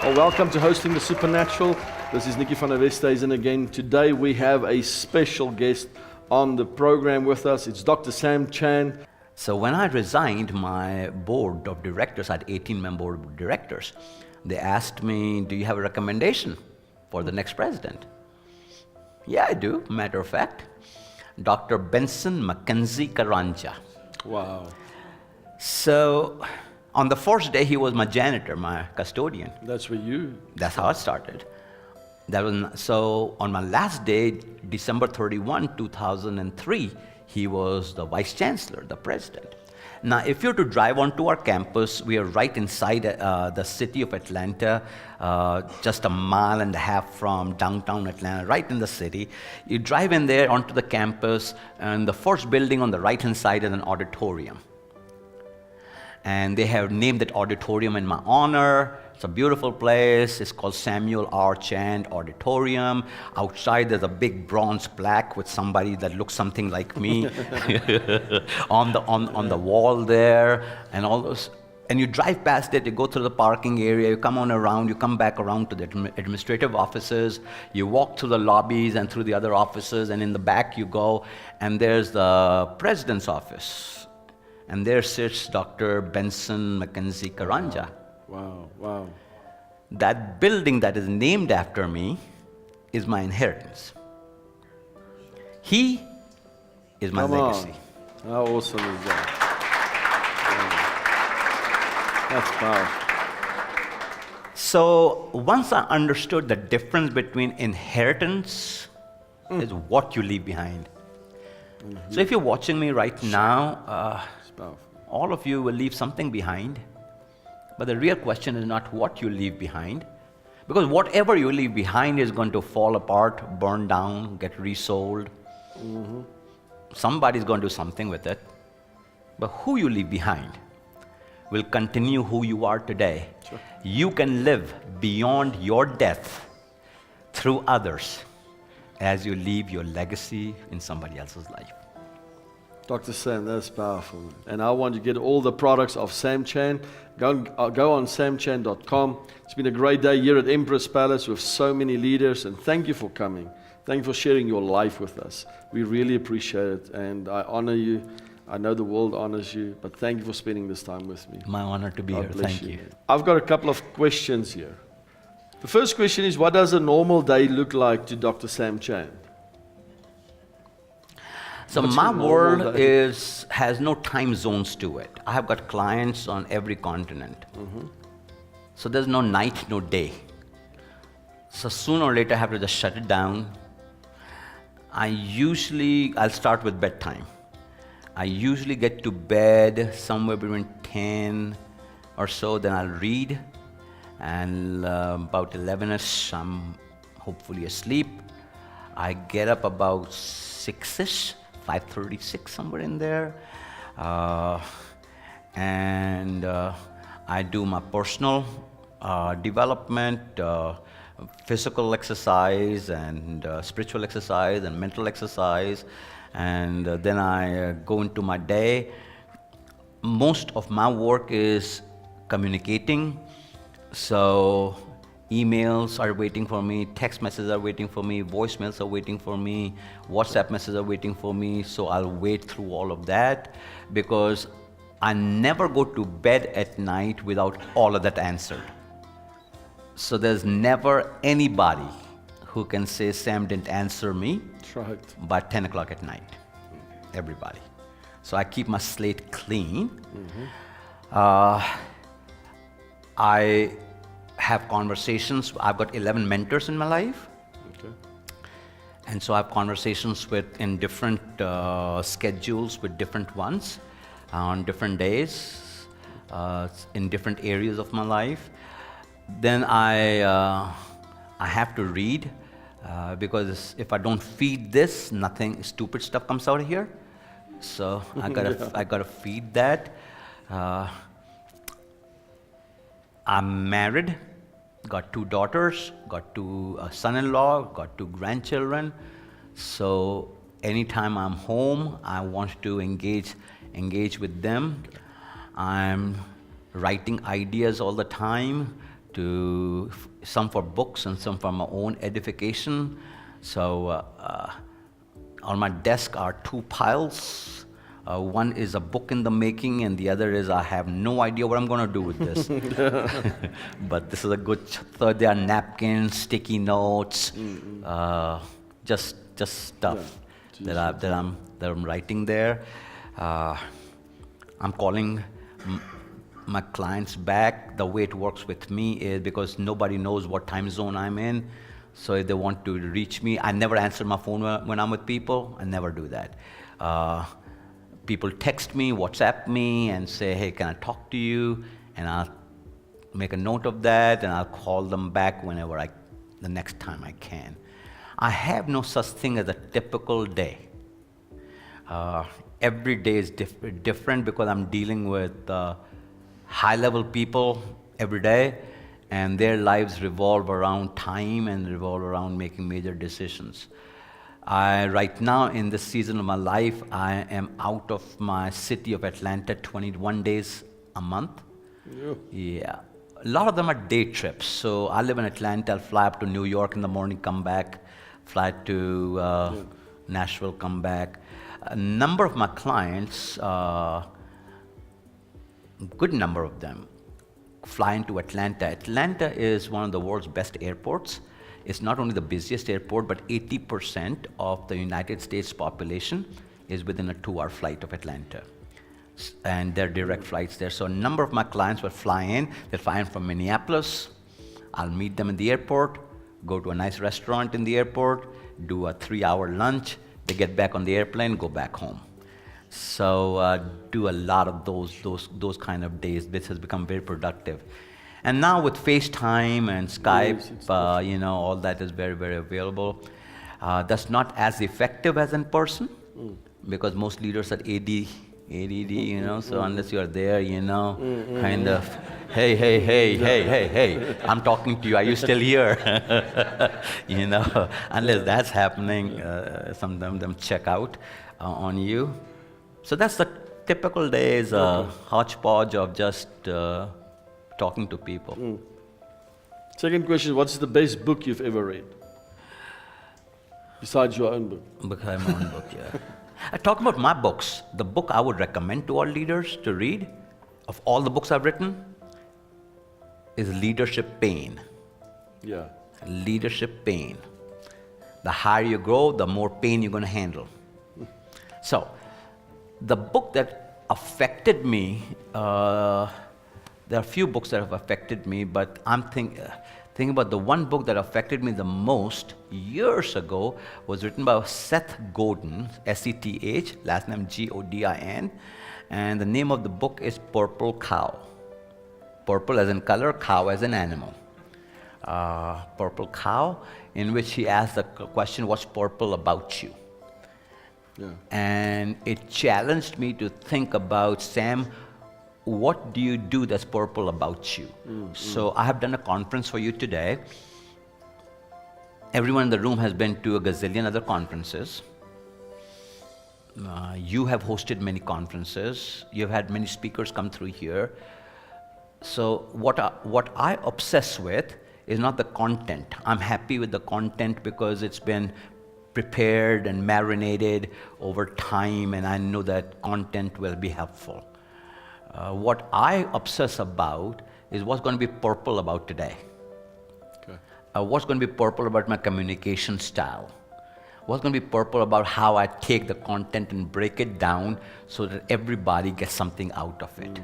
Well, welcome to Hosting the Supernatural. This is Nicky from Westhuizen again. Today we have a special guest on the program with us. It's Dr. Sam Chan. So when I resigned my board of directors, I had 18-member board of directors, they asked me, do you have a recommendation for the next president? Yeah, I do, matter of fact. Dr. Benson Mackenzie Karanja. Wow. So on the first day, he was my janitor, my custodian. That's where you... That's how it started. So on my last day, December 31, 2003, he was the vice chancellor, the president. Now, if you're to drive onto our campus, we are right inside the city of Atlanta, just a mile and a half from downtown Atlanta, right in the city. You drive in there onto the campus, and the first building on the right-hand side is an auditorium. And they have named that auditorium in my honor. It's a beautiful place. It's called Samuel R. Chand Auditorium. Outside, there's a big bronze plaque with somebody that looks something like me on the wall there, and all those. And you drive past it, you go through the parking area, you come on around, you come back around to the administrative offices, you walk through the lobbies and through the other offices, and in the back you go, and there's the president's office. And there sits Dr. Benson Mackenzie Karanja. Wow, wow. That building that is named after me is my inheritance. He is my legacy. How awesome is that? Wow. That's powerful. So once I understood the difference between inheritance is what you leave behind. Mm-hmm. So if you're watching me right now, all of you will leave something behind. But the real question is not what you leave behind, because whatever you leave behind is going to fall apart, burn down, get resold. Mm-hmm. Somebody's going to do something with it. But who you leave behind will continue who you are today. Sure. You can live beyond your death through others as you leave your legacy in somebody else's life. Dr. Sam, that's powerful. And I want to get all the products of Sam Chan. Go on samchan.com. It's been a great day here at Empress Palace with so many leaders, and thank you for coming. Thank you for sharing your life with us. We really appreciate it, and I honor you. I know the world honors you, but thank you for spending this time with me. My honor to be here. Thank you. I've got a couple of questions here. The first question is, what does a normal day look like to Dr. Sam Chan? So my world has no time zones to it. I have got clients on every continent. Mm-hmm. So there's no night, no day. So sooner or later I have to just shut it down. I'll start with bedtime. I usually get to bed somewhere between 10 or so, then I'll read. And about 11ish, I'm hopefully asleep. I get up about 6ish. 5:36, somewhere in there, and I do my personal development, physical exercise, and spiritual exercise, and mental exercise, and then I go into my day. Most of my work is communicating, so emails are waiting for me, text messages are waiting for me, voicemails are waiting for me, WhatsApp messages are waiting for me, so I'll wait through all of that, because I never go to bed at night without all of that answered. So there's never anybody who can say, Sam didn't answer me by 10 o'clock at night. Everybody. So I keep my slate clean. Mm-hmm. I have conversations. I've got 11 mentors in my life. Okay. And so I have conversations in different schedules with different ones on different days in different areas of my life. Then I have to read because if I don't feed this, nothing stupid stuff comes out of here. So I gotta feed that. I'm married, got 2 daughters, got 2 son-in-law, got 2 grandchildren. So anytime I'm home, I want to engage with them. I'm writing ideas all the time some for books and some for my own edification. So on my desk are two piles. One is a book in the making, and the other is I have no idea what I'm going to do with this. But this is a good third. There are napkins, sticky notes, just stuff that I'm writing there. I'm calling my clients back. The way it works with me is because nobody knows what time zone I'm in. So if they want to reach me, I never answer my phone when I'm with people. I never do that. People text me, WhatsApp me, and say, hey, can I talk to you? And I'll make a note of that, and I'll call them back the next time I can. I have no such thing as a typical day. Every day is different because I'm dealing with high-level people every day, and their lives revolve around time and revolve around making major decisions. Right now, in this season of my life, I am out of my city of Atlanta 21 days a month. Yeah. A lot of them are day trips. So I live in Atlanta, I'll fly up to New York in the morning, come back, fly to Nashville, come back. A number of my clients, good number of them, fly into Atlanta. Atlanta is one of the world's best airports. It's not only the busiest airport, but 80% of the United States population is within a 2-hour flight of Atlanta. And there are direct flights there. So a number of my clients will fly in. They'll fly in from Minneapolis. I'll meet them in the airport, go to a nice restaurant in the airport, do a 3-hour lunch. They get back on the airplane, go back home. So do a lot of those kind of days. This has become very productive. And now with FaceTime and Skype, all that is very, very available. That's not as effective as in person because most leaders are ADD, so unless you're there, kind of, hey, I'm talking to you, are you still here? Unless that's happening, some of them check out on you. So that's the typical days, hodgepodge of just talking to people. Second question, what's the best book you've ever read? Besides your own book. Besides my own book, yeah. I talk about my books. The book I would recommend to all leaders to read, of all the books I've written, is Leadership Pain. Yeah. Leadership Pain. The higher you grow, the more pain you're going to handle. So, the book that affected me, there are a few books that have affected me, but I'm thinking about the one book that affected me the most years ago was written by Seth Godin, S-E-T-H, last name G-O-D-I-N, and the name of the book is Purple Cow. Purple as in color, cow as in animal. Purple Cow, in which he asks the question, what's purple about you? Yeah. And it challenged me to think about, Sam, what do you do that's purple about you? So I have done a conference for you today. Everyone in the room has been to a gazillion other conferences. You have hosted many conferences. You've had many speakers come through here. So what I obsess with is not the content. I'm happy with the content because it's been prepared and marinated over time, and I know that content will be helpful. What I obsess about is what's going to be purple about today. Okay. What's going to be purple about my communication style. What's going to be purple about how I take the content and break it down so that everybody gets something out of it.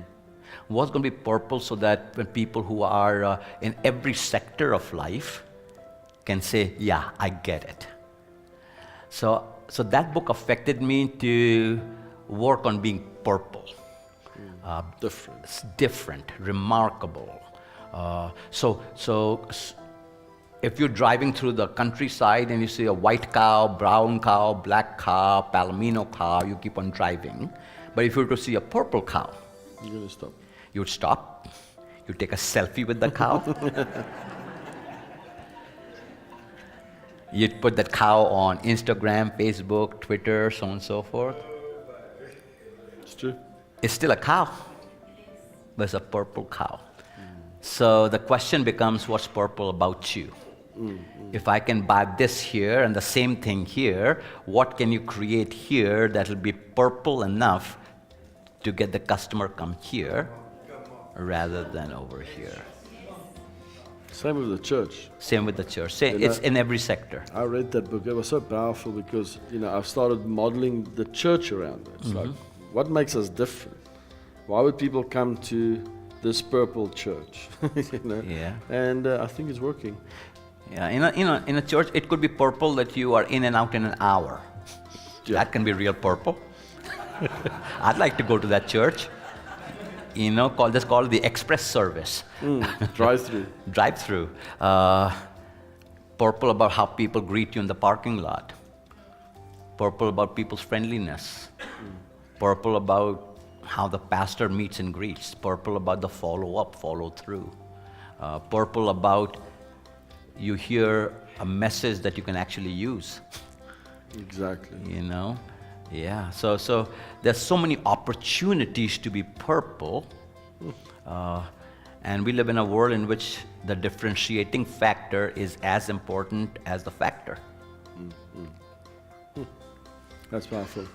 What's going to be purple so that when people who are in every sector of life can say, yeah, I get it. So that book affected me to work on being purple. Different, remarkable. So if you're driving through the countryside and you see a white cow, brown cow, black cow, palomino cow, you keep on driving. But if you were to see a purple cow, you're going to stop. You would stop, you take a selfie with the cow. You'd put that cow on Instagram, Facebook, Twitter, so on and so forth. It's true. It's still a cow, but it's a purple cow. So the question becomes, what's purple about you? If I can buy this here and the same thing here, what can you create here that will be purple enough to get the customer come here rather than over here? Same with the church. Same with the church. It's in every sector. I read that book. It was so powerful because, I've started modeling the church around it. It's like, what makes us different? Why would people come to this purple church? Yeah. And I think it's working. Yeah, in a church, it could be purple that you are in and out in an hour. Yeah. That can be real purple. I'd like to go to that church. Just call it the express service. Drive-through. Drive-through. Purple about how people greet you in the parking lot. Purple about people's friendliness. Purple about how the pastor meets and greets. Purple about the follow-up, follow-through. Purple about you hear a message that you can actually use. Exactly. Yeah. So there's so many opportunities to be purple, and we live in a world in which the differentiating factor is as important as the factor. That's powerful.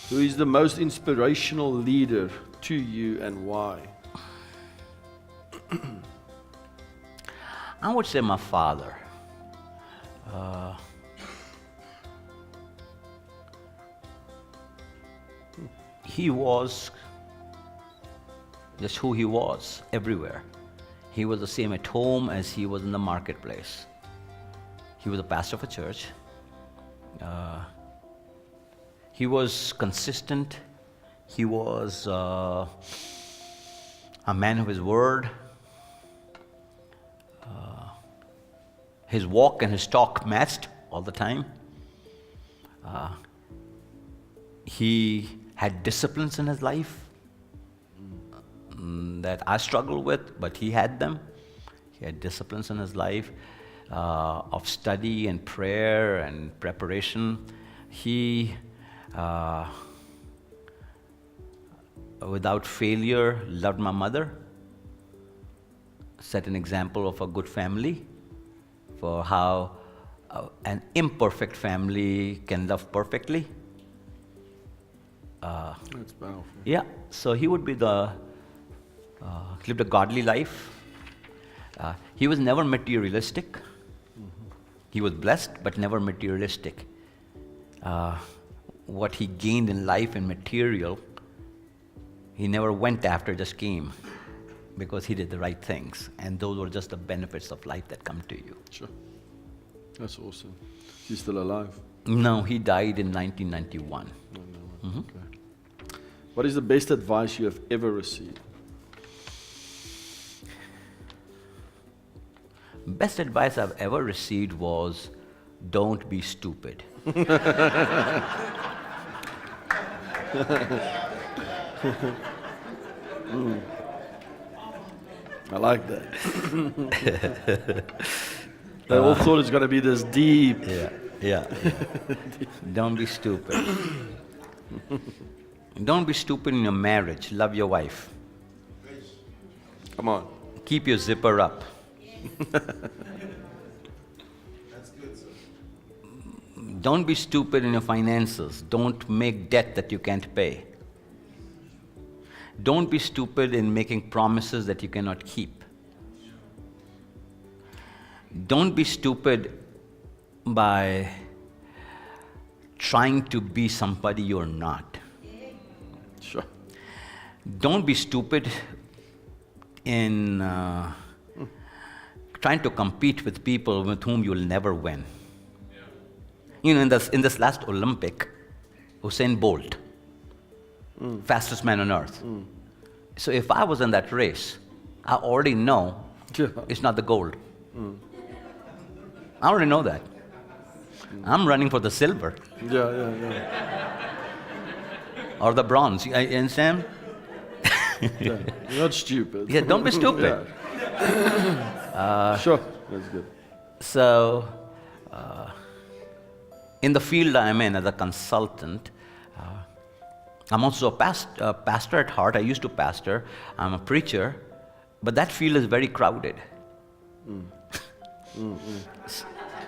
Who is the most inspirational leader to you and why? I would say my father. He was just who he was everywhere. He was the same at home as he was in the marketplace. He was a pastor of a church. He was consistent. He was a man of his word. His walk and his talk matched all the time. He had disciplines in his life that I struggle with, but he had them. He had disciplines in his life of study and prayer and preparation. He, without failure, loved my mother, set an example of a good family, for how an imperfect family can love perfectly. That's powerful. Yeah, so he would be lived a godly life. He was never materialistic. He was blessed, but never materialistic. What he gained in life and material, he never went after, just came, because he did the right things. And those were just the benefits of life that come to you. Sure. That's awesome. He's still alive? No, he died in 1991. Okay. What is the best advice you have ever received? Best advice I've ever received was, don't be stupid. I like that. They all thought it's going to be this deep. Yeah. Don't be stupid. Don't be stupid in your marriage. Love your wife. Come on. Keep your zipper up. Don't be stupid in your finances. Don't make debt that you can't pay. Don't be stupid in making promises that you cannot keep. Don't be stupid by trying to be somebody you're not. Sure. Don't be stupid in trying to compete with people with whom you'll never win. In this last Olympic, Usain Bolt, fastest man on earth. So if I was in that race, I already know it's not the gold. I already know that. I'm running for the silver. Yeah. Or the bronze. You understand? You're not stupid. Yeah, don't be stupid. Sure, that's good. So, in the field I'm in as a consultant, I'm also a pastor at heart. I used to pastor. I'm a preacher. But that field is very crowded.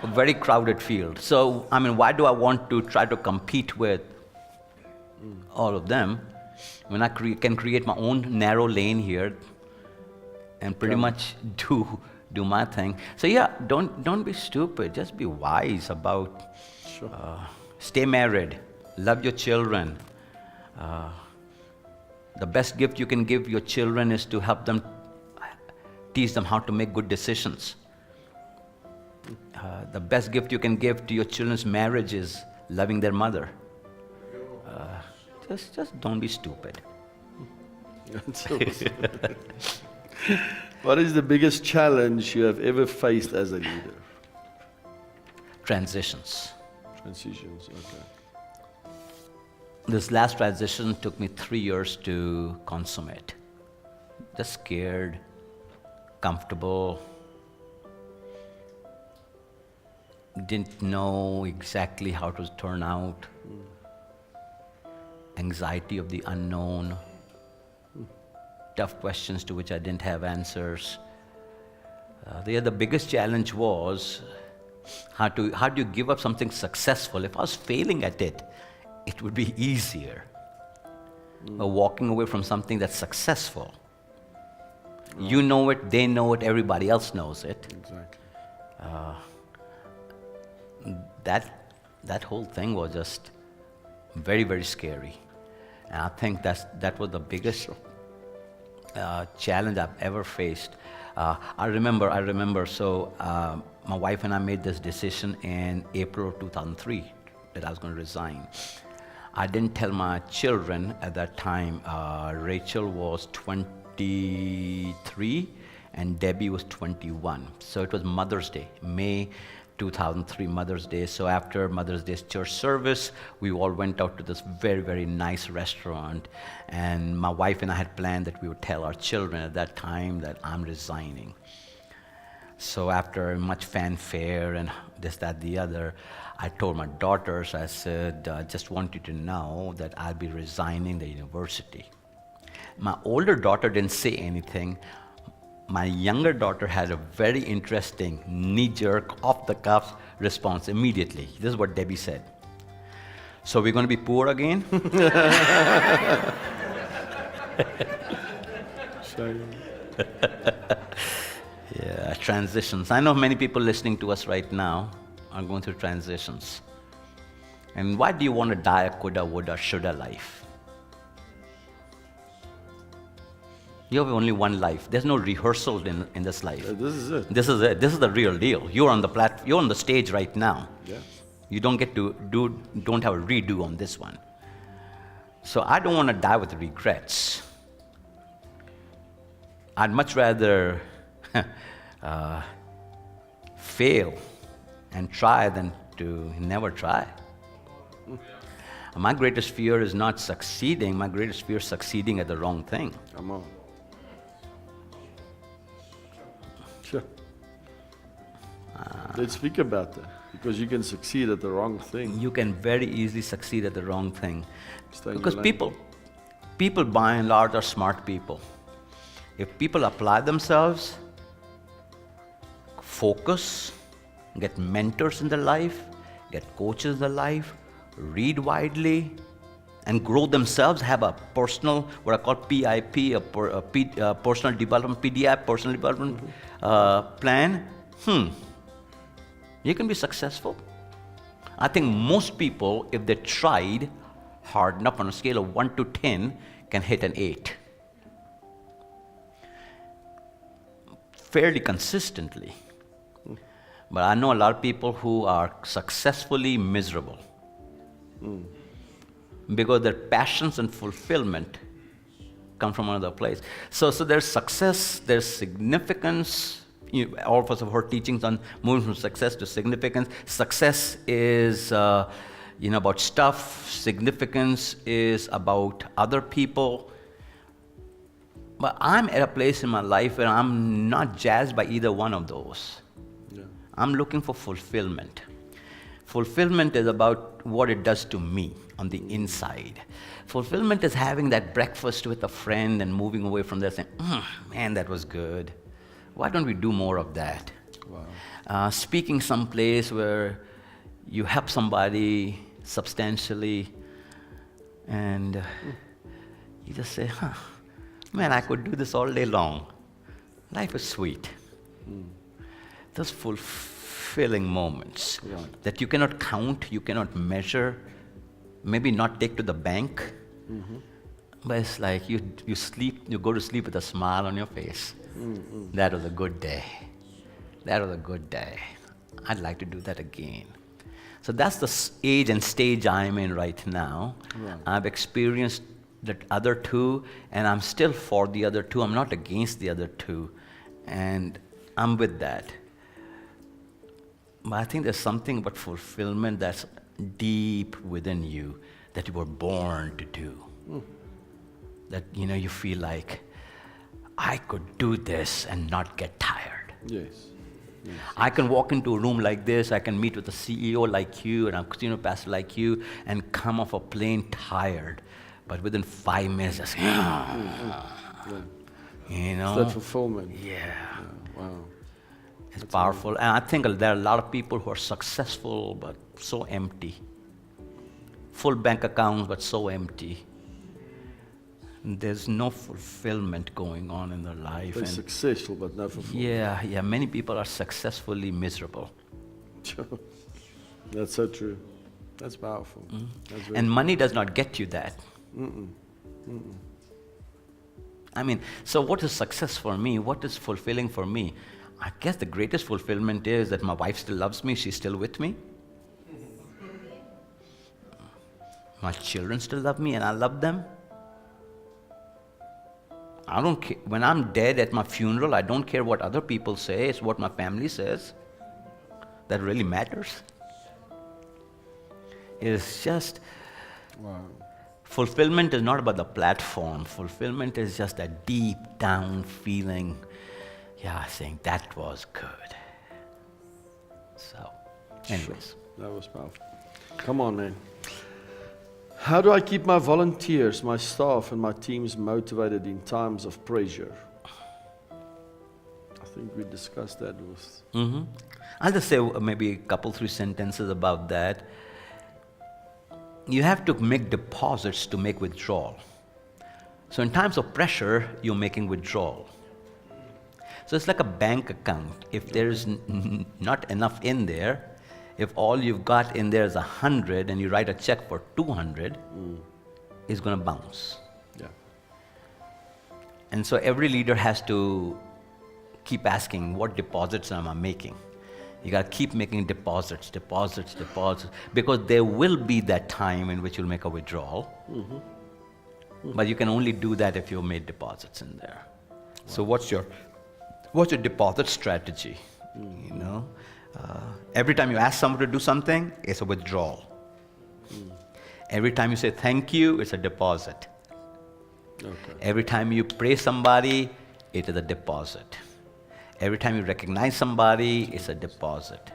A very crowded field. So, I mean, why do I want to try to compete with all of them when I can create my own narrow lane here and pretty much do my thing? So yeah, don't be stupid. Just be wise about. Sure. Stay married. Love your children. The best gift you can give your children is to help them, teach them how to make good decisions. The best gift you can give to your children's marriage is loving their mother. Just don't be stupid. That's awesome. What is the biggest challenge you have ever faced as a leader? Transitions. Transitions, okay. This last transition took me 3 years to consummate. Just scared, comfortable, didn't know exactly how it would turn out. Anxiety of the unknown. Tough questions to which I didn't have answers. The biggest challenge was how do you give up something successful? If I was failing at it, it would be easier. But walking away from something that's successful, you know it, they know it, everybody else knows it. Exactly. That whole thing was just very, very scary. And I think that was the biggest challenge I've ever faced. I remember, so my wife and I made this decision in April of 2003 that I was going to resign. I didn't tell my children at that time. Rachel was 23 and Debbie was 21. So it was Mother's Day, May 2003 Mother's Day. So after Mother's Day's church service, we all went out to this very, very nice restaurant. And my wife and I had planned that we would tell our children at that time that I'm resigning. So after much fanfare and this, that, the other, I told my daughters, I said, I just want you to know that I'll be resigning the university. My older daughter didn't say anything. My younger daughter had a very interesting, knee-jerk, off-the-cuff response immediately. This is what Debbie said. So we're going to be poor again? Yeah, transitions. I know many people listening to us right now are going through transitions. And why do you want to die a coulda, woulda, shoulda life? You have only one life. There's no rehearsal in this life. This is it. This is it. This is the real deal. You're on the you're on the stage right now. Yeah. You don't get to don't have a redo on this one. So I don't want to die with regrets. I'd much rather fail and try than to never try. My greatest fear is not succeeding. My greatest fear is succeeding at the wrong thing. Come on. Sure. Let's speak about that, because you can succeed at the wrong thing. You can very easily succeed at the wrong thing. Stay in Because your lane. people by and large are smart people. If people apply themselves, focus, get mentors in their life, get coaches in their life, read widely, and grow themselves, have a personal, what I call PIP, a personal development, PDI, personal development plan, you can be successful. I think most people, if they tried hard enough on a scale of 1 to 10, can hit an 8. Fairly consistently. But I know a lot of people who are successfully miserable. Because their passions and fulfillment come from another place. So there's success, there's significance. All of us have heard teachings on moving from success to significance. Success is about stuff. Significance is about other people. But I'm at a place in my life where I'm not jazzed by either one of those. Yeah. I'm looking for fulfillment. Fulfillment is about what it does to me on the inside. Fulfillment is having that breakfast with a friend and moving away from there saying, man, that was good. Why don't we do more of that? Wow. Speaking someplace where you help somebody substantially and you just say, man, I could do this all day long. Life is sweet. Those fulfilling moments that you cannot count, you cannot measure, maybe not take to the bank, but it's like you sleep, you go to sleep with a smile on your face. That was a good day. That was a good day. I'd like to do that again. So that's the age and stage I'm in right now. Right. I've experienced the other two, and I'm still for the other two. I'm not against the other two, and I'm with that. But I think there's something about fulfillment that's deep within you that you were born to do. That, you feel like, I could do this and not get tired. Yes. I can walk into a room like this, I can meet with a CEO like you and a casino pastor like you and come off a plane tired. But within 5 minutes, just, It's that fulfillment. Yeah. Wow. It's powerful. And I think there are a lot of people who are successful but so empty. Full bank accounts but so empty. There's no fulfillment going on in their life. They're successful but no fulfillment. Yeah, many people are successfully miserable. That's so true. That's powerful. That's very And money does not get you that. I mean, so what is success for me? What is fulfilling for me? I guess the greatest fulfillment is that my wife still loves me, she's still with me. My children still love me and I love them. I don't care. When I'm dead at my funeral, I don't care what other people say, it's what my family says. That really matters. It's just, wow. fulfillment is not about the platform. Fulfillment is just a deep down feeling, saying that was good. So, anyways. That was powerful. Come on, man. How do I keep my volunteers, my staff, and my teams motivated in times of pressure? I think we discussed that with... I'll just say maybe a couple, 3 sentences about that. You have to make deposits to make withdrawal. So in times of pressure, you're making withdrawal. So it's like a bank account. If there's not enough in there, if all you've got in there is 100 and you write a check for 200, it's going to bounce. Yeah. And so every leader has to keep asking, what deposits am I making? You got to keep making deposits, because there will be that time in which you'll make a withdrawal. But you can only do that if you've made deposits in there. Wow. So what's your deposit strategy? Every time you ask someone to do something, it's a withdrawal. Every time you say thank you, it's a deposit. Okay. Every time you praise somebody, it is a deposit. Every time you recognize somebody, it's a deposit.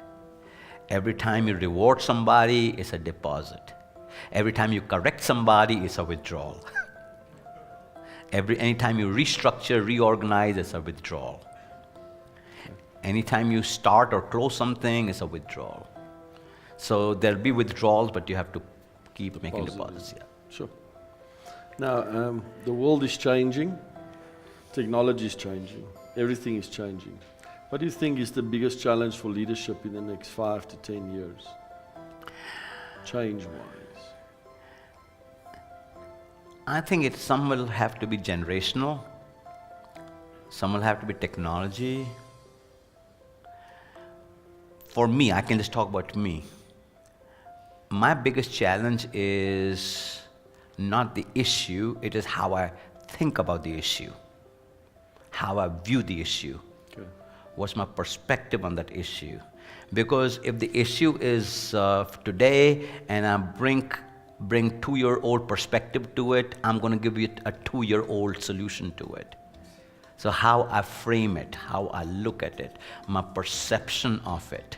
Every time you reward somebody, it's a deposit. Every time you correct somebody, it's a withdrawal. Anytime you restructure, reorganize, it's a withdrawal. Anytime you start or close something, it's a withdrawal. So there'll be withdrawals, but you have to keep making deposits. Yeah. Sure. Now, the world is changing. Technology is changing. Everything is changing. What do you think is the biggest challenge for leadership in the next 5 to 10 years? Change-wise. I think some will have to be generational. Some will have to be technology. For me, I can just talk about me. My biggest challenge is not the issue, it is how I think about the issue, how I view the issue. Okay. What's my perspective on that issue? Because if the issue is today and I bring 2-year-old perspective to it, I'm going to give you a 2-year-old solution to it. So how I frame it, how I look at it, my perception of it.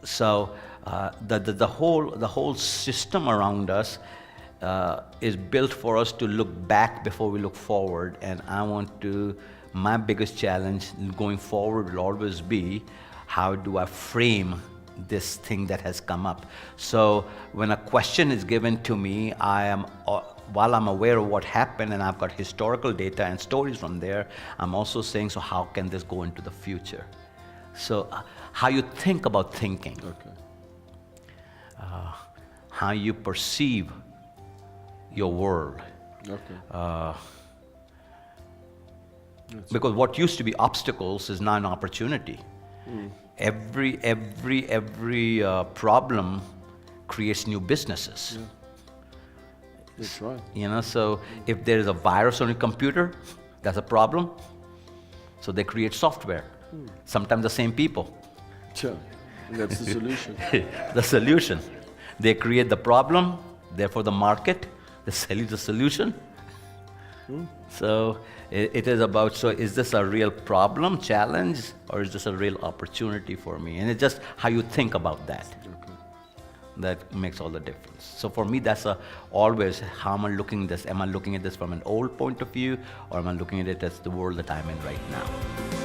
So the whole system around us is built for us to look back before we look forward. And my biggest challenge going forward will always be, how do I frame this thing that has come up? So when a question is given to me, while I'm aware of what happened and I've got historical data and stories from there, I'm also saying, so how can this go into the future? So how you think about thinking, how you perceive your world. Because what used to be obstacles is now an opportunity. Every problem creates new businesses. That's right. You know, so if there is a virus on your computer, that's a problem. So they create software. Sometimes the same people. Sure. And that's the solution. The solution. They create the problem, therefore the market, they sell you the solution. So it is about, so is this a real problem, challenge, or is this a real opportunity for me? And it's just how you think about that. That makes all the difference. So for me, that's always, how am I looking at this? Am I looking at this from an old point of view, or am I looking at it as the world that I'm in right now?